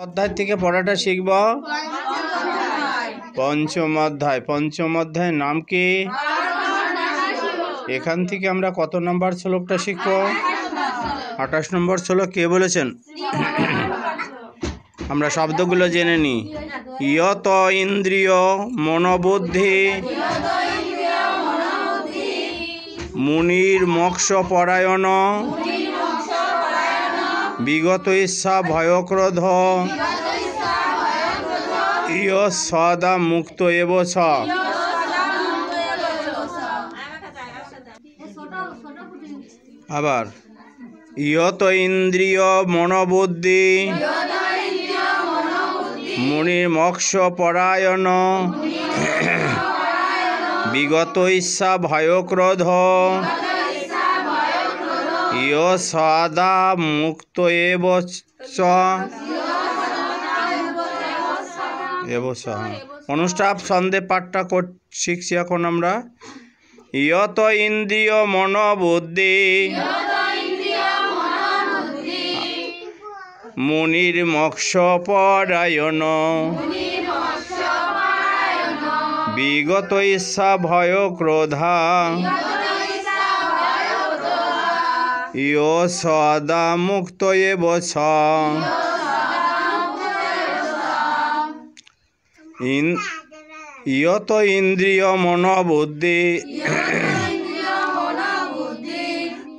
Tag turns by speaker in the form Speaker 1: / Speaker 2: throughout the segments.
Speaker 1: অধ্যায় থেকে পড়াটা শিখব। পঞ্চম অধ্যায়ের নাম কি? এখান থেকে আমরা কত নম্বর শ্লোকটা শিখব? 28 নম্বর শ্লোক। কে বলেছেন? আমরা শব্দগুলো জেনে নিই। ইয়ত ইন্দ্রিয় মনোবুদ্ধি মুনির মোক্ষ পরায়ণ বিগত ইচ্ছা ভয়ক্রোধ ইয় সদা মুক্ত এব স। আবার ইয়ত ইন্দ্রিয় মনোবুদ্ধি মুনির মোক্ষ পরায়ণ বিগত ইচ্ছা ভয়ক্রোধ ইয় সদা মুক্ত এব চ। অনুষ্টাপ ছন্দে পাঠটা শিখছি এখন আমরা। ইয়ত ইন্দ্রিয় মনোবুদ্ধি মুনির মোক্ষ পরায়ণ বিগত ইচ্ছা ভয় ক্রোধা ইয় সদা মুক্ত এব স। ইয়ত ইন্দ্রিয় মনোবুদ্ধি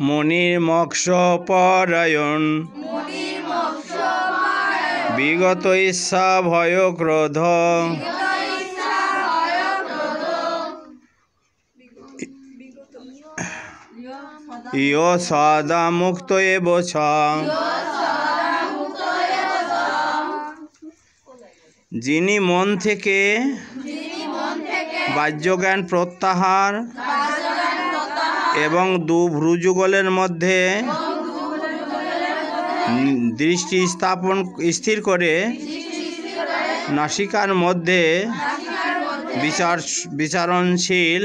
Speaker 1: মুনির মোক্ষ পরায়ণ বিগত ইচ্ছা ভয় ক্রোধ ইয় সদা মুক্ত এব স। যিনি মন থেকে বাহ্যজ্ঞান প্রত্যাহার এবং ভ্রুযুগলের মধ্যে দৃষ্টি স্থির করে নাসিকার মধ্যে বিচারণশীল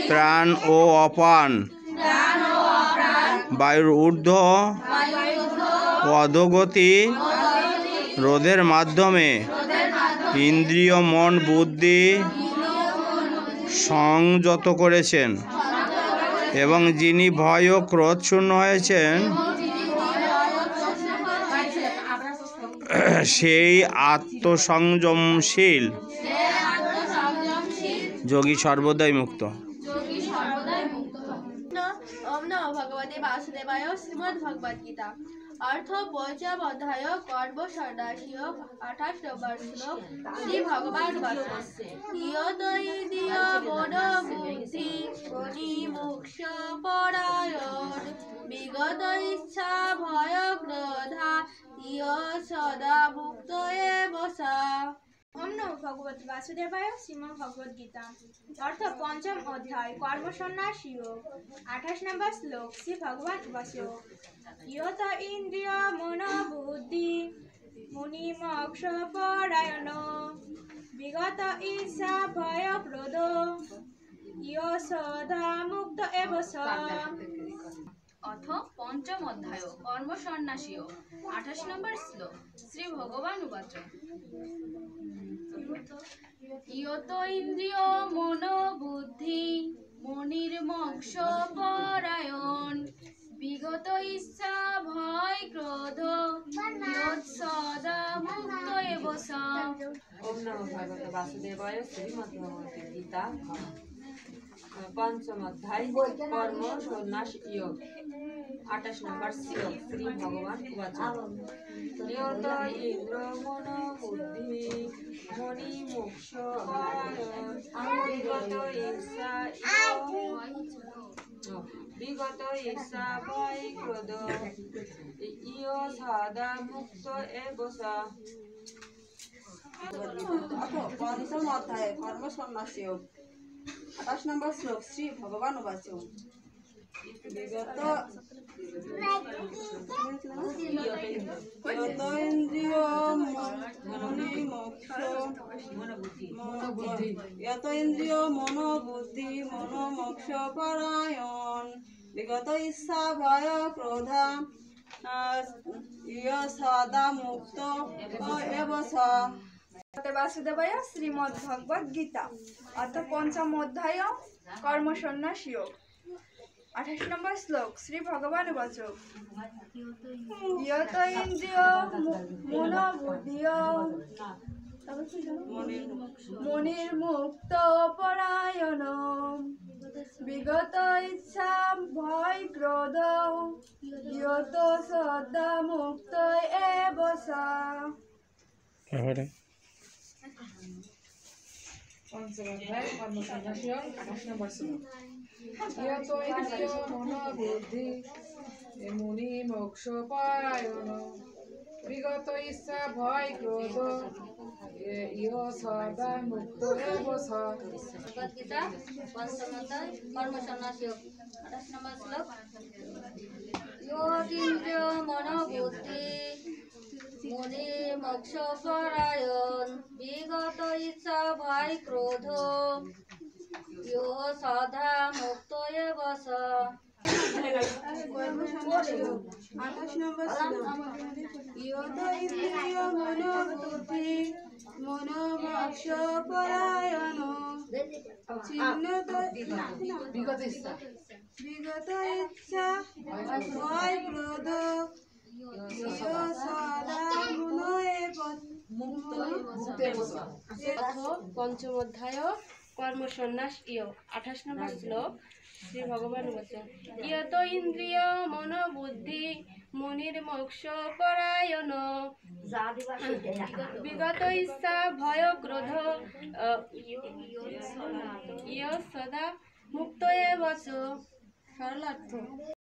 Speaker 1: প্রাণ ও অপান বায়ুর ঊর্ধ্ব ও অধোগতি রোধের মাধ্যমে ইন্দ্রিয় মন বুদ্ধি সংযত করেছেন এবং যিনি ভয় ও ক্রোধ শূন্য হয়েছেন সেই আত্মসংযমশীল যোগী সর্বদাই মুক্ত।
Speaker 2: ওম নমো ভগবতে বাসুদেবায়। শ্রীমদ্ ভগবদ গীতা অর্থ পঞ্চম অধ্যায় কর্ম সন্ন্যাসীয় 28 নম্বর শ্লোক। শ্রী ভগবান বলেন, ইয়ত ইন্দ্রিয় মনোবুদ্ধি মুনি মোক্ষ পরায়ণ বিগত ইচ্ছা ভয় ক্রোধা ইয় সদা মুক্ত এব স।
Speaker 3: ওম নমো ভগবতে বাসুদেবায়। শ্রীমদ্ ভগবদ গীতা অর্থ পঞ্চম অধ্যায় কর্ম সন্ন্যাস যোগ 28 নম্বর শ্লোক। শ্রী ভগবান বাসু ইয়ত ইন্দ্রিয় মনোবুদ্ধি মুনি মোক্ষ পরায়ণ বিগত ইচ্ছা ভয় ক্রোধ ইয় সদা মুক্ত এব স।
Speaker 4: অথ পঞ্চম অধ্যায় কর্ম সন্ন্যাসীয় 28 নম্বর শ্লোক। শ্রী ভগবান উবাচ, ইয়ত ইন্দ্রিয় মনোবুদ্ধি মুনির মোক্ষ পরায়ণ বিগত ইচ্ছা ভয় ক্রোধ ইয়ৎ সদা মুক্ত এব স।
Speaker 5: ওম নমো ভগবতে বাসুদেবায়। শ্রীমদ্ ভগবদ্ গীতা পঞ্চম অধ্যায় কর্ম সন্ন্যাস যোগ 28 নম্বর শ্লোক। শ্রী ভগবান উবাচ, ইয়ত ইন্দ্র মনোবুদ্ধি মুনি মোক্ষ পরায়ণ বিগত ইচ্ছা ভয় ক্রোধ ইয় সদা মুক্ত এব স।
Speaker 6: পঞ্চম অধ্যায় কর্ম সন্ন্যাসী 28 নম্বর শ্লোক। শ্রী ভগবান উবাচ, ইয়ত ইন্দ্রিয় মনোবুদ্ধি মনোমোক্ষ পরায়ণ বিগত ইচ্ছা ভয় ক্রোধা ইয় সদা মুক্ত এবস।
Speaker 3: বাসুদেবায় শ্রীমদ্ ভগবদ গীতা অর্থ পঞ্চম অধ্যায় কর্ম সন্ন্যাস যোগ। 28 নম্বর শ্লোক শ্রী ভগবান বচক ইয়ত ইন্দ্রিয় মনোবুদ্ধিয় মনির মুক্ত পরায়ণ বিগত ইচ্ছা ভয় ক্রোধ ইয়ত সদা মুক্ত এবস।
Speaker 1: তারপরে
Speaker 5: পঞ্চম অধ্যায় কর্মসন্ন্যাস যোগ 28 নম্বর শ্লোক ইয়ত ইন্দ্রিয় মনোবুদ্ধি মুনি মোক্ষ পরায়ণ বিগত ইচ্ছা ভয় ক্রোধ ইয় সদা মুক্ত এবস।
Speaker 2: ভগবদ্গীতা পঞ্চম অধ্যায় কর্মসন্ন্যাস যোগ 28 নম্বর শ্লোক ইন্দ্রিয় মনোবুদ্ধি মুনি মোক্ষ পরায়ণ বিগত ইচ্ছা ভয় ক্রোধ ইয় সদা মুক্ত এবস।
Speaker 6: 28 নম্বর শ্লোক ইয়ত ইন্দ্রিয় মনোবুদ্ধি মনোমোক্ষ পরায়ণ চিহ্নত
Speaker 5: বিগত ইচ্ছা
Speaker 6: বিগত ইচ্ছা ভয় ক্রোধ ইয় সদা
Speaker 2: পঞ্চম অধ্যায় কর্ম সন্ন্যাস ইয় 28 নম্বর শ্লোক শ্রী ভগবান বচন ইয়ত ইন্দ্রিয় মনোবুদ্ধি মুনির মোক্ষ পরায়ণ বিগত ইচ্ছা ভয় ক্রোধ ইয় সদা মুক্ত এবস। সরলার্থ